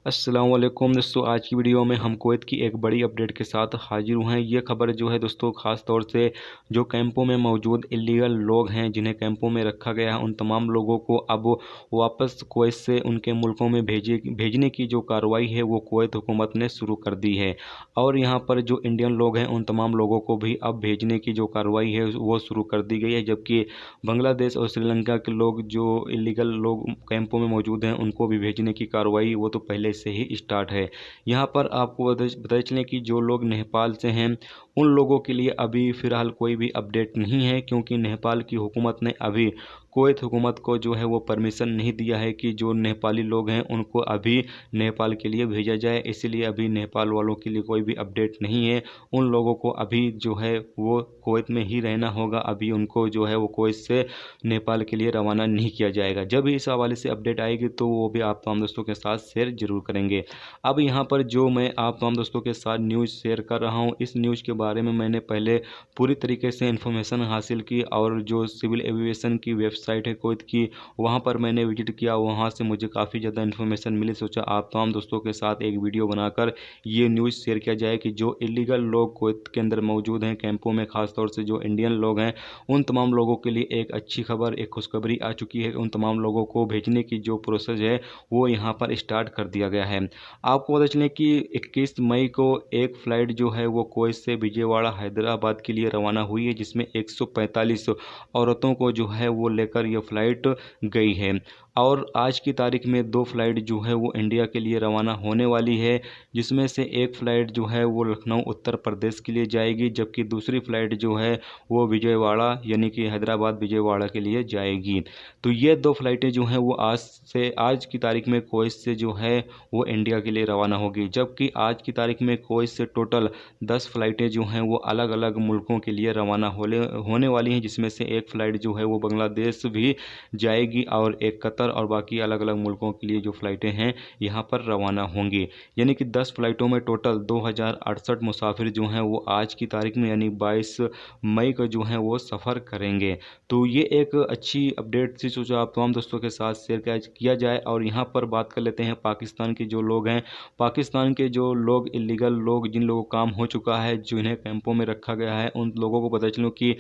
अस्सलामुअलैकुम दोस्तों, आज की वीडियो में हम कुवैत की एक बड़ी अपडेट के साथ हाजिर हुए हैं। ये खबर जो है दोस्तों, ख़ास तौर से जो कैंपों में मौजूद इलीगल लोग हैं जिन्हें कैंपों में रखा गया है, उन तमाम लोगों को अब वापस कुवैत से उनके मुल्कों में भेजने की जो कार्रवाई है वो कुवैत हुकूमत ने शुरू कर दी है। और यहाँ पर जो इंडियन लोग हैं उन तमाम लोगों को भी अब भेजने की जो कार्रवाई है वो शुरू कर दी गई है, जबकि बांग्लादेश और श्रीलंका के लोग जो इलीगल लोग कैंपों में मौजूद हैं उनको भी भेजने की कार्रवाई वो तो पहले से ही स्टार्ट है। यहाँ पर आपको बताते चलें कि जो लोग नेपाल से हैं उन लोगों के लिए अभी फ़िलहाल कोई भी अपडेट नहीं है, क्योंकि नेपाल की हुकूमत ने अभी कुवैत हुकूमत को जो है वो परमिशन नहीं दिया है कि जो नेपाली लोग हैं उनको अभी नेपाल के लिए भेजा जाए। इसीलिए अभी नेपाल वालों के लिए कोई भी अपडेट नहीं है। उन लोगों को अभी जो है वो कुवैत में ही रहना होगा। अभी उनको जो है वो कुवैत से नेपाल के लिए रवाना नहीं किया जाएगा। जब भी इस हवाले से अपडेट आएगी तो वो भी आप तमाम दोस्तों के साथ शेयर जरूर करेंगे। अब यहाँ पर जो मैं आप तमाम दोस्तों के साथ न्यूज़ शेयर कर रहा हूँ, इस न्यूज़ के बारे में मैंने पहले पूरी तरीके से इन्फॉर्मेशन हासिल की और जो सिविल एविएशन की वेबसाइट है कुवैत की, वहाँ पर मैंने विजिट किया। वहाँ से मुझे काफ़ी ज़्यादा इन्फॉर्मेशन मिली। सोचा आप तमाम दोस्तों के साथ एक वीडियो बनाकर ये न्यूज़ शेयर किया जाए कि जो इलीगल लोग कुवैत के अंदर मौजूद हैं कैंपों में, ख़ासतौर से जो इंडियन लोग हैं, उन तमाम लोगों के लिए एक अच्छी खबर, एक खुशखबरी आ चुकी है। उन तमाम लोगों को भेजने की जो प्रोसेस है वो यहाँ पर स्टार्ट कर दिया गया है। आपको पता चले कि 21 मई को एक फ़्लाइट जो है वो कुवैत से विजयवाड़ा हैदराबाद के लिए रवाना हुई है, जिसमें 145 औरतों को जो है वो लेकर यह फ़्लाइट गई है। और आज की तारीख में 2 फ़्लाइट जो है वो इंडिया के लिए रवाना होने वाली है, जिसमें से एक फ़्लाइट जो है वो लखनऊ उत्तर प्रदेश के लिए जाएगी, जबकि दूसरी फ़्लाइट जो है वो विजयवाड़ा यानी कि हैदराबाद विजयवाड़ा के लिए जाएगी। तो ये 2 फ़्लाइटें जो हैं वो आज की तारीख में कुवैत से जो है वो इंडिया के लिए रवाना होगी, जबकि आज की तारीख में कुवैत से टोटल 10 फ़्लाइटें जो हैं वो अलग अलग मुल्कों के लिए रवाना होने वाली हैं, जिसमें से एक फ़्लाइट जो है वो बांग्लादेश भी जाएगी और एक कतर और बाकी अलग अलग मुल्कों के लिए जो फ़्लाइटें हैं यहाँ पर रवाना होंगी। यानी कि 10 फ़्लाइटों में टोटल 2068 मुसाफिर जो हैं वो आज की तारीख में यानी 22 मई को जो हैं वो सफ़र करेंगे। तो ये एक अच्छी अपडेट थी, सोचा आप तमाम दोस्तों के साथ शेयर किया जाए। और यहाँ पर बात कर लेते हैं पाकिस्तान के जो लोग हैं, पाकिस्तान के जो लोग इलीगल लोग जिन लोगों का काम हो चुका है, जिन्हें कैंपों में रखा गया है, उन लोगों को पता चलो कि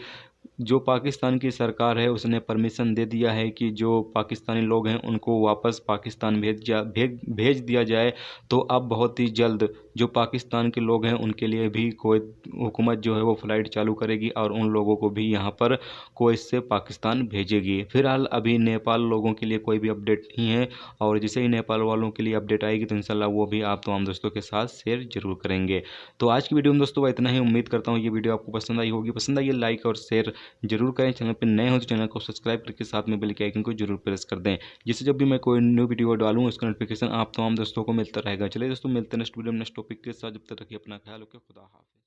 जो पाकिस्तान की सरकार है उसने परमिशन दे दिया है कि जो पाकिस्तानी लोग हैं उनको वापस पाकिस्तान भेज दिया जाए। तो अब बहुत ही जल्द जो पाकिस्तान के लोग हैं उनके लिए भी कुवैत हुकूमत जो है वो फ़्लाइट चालू करेगी और उन लोगों को भी यहाँ पर कुवैत से पाकिस्तान भेजेगी। फिलहाल अभी नेपाल लोगों के लिए कोई भी अपडेट नहीं है, और जैसे ही नेपाल वालों के लिए अपडेट आएगी तो इंशाल्लाह वो भी आप तमाम दोस्तों के साथ शेयर जरूर करेंगे। तो आज की वीडियो में दोस्तों इतना ही। उम्मीद करता हूँ ये वीडियो आपको पसंद आई होगी। पसंद आई लाइक और शेयर जरूर करें। चैनल पर नए हो तो चैनल को सब्सक्राइब करके साथ में बेल के आइकन को जरूर प्रेस कर दें, जिससे जब भी मैं कोई न्यू वीडियो डालूँ उसका नोटिफिकेशन आप तमाम दोस्तों को मिलता रहेगा। चलिए दोस्तों, मिलते हैं नेक्स्ट वीडियो में नेक्स्ट टॉपिक के साथ। जब तक रखिए अपना ख्याल, ओके, खुदा हाफिज़।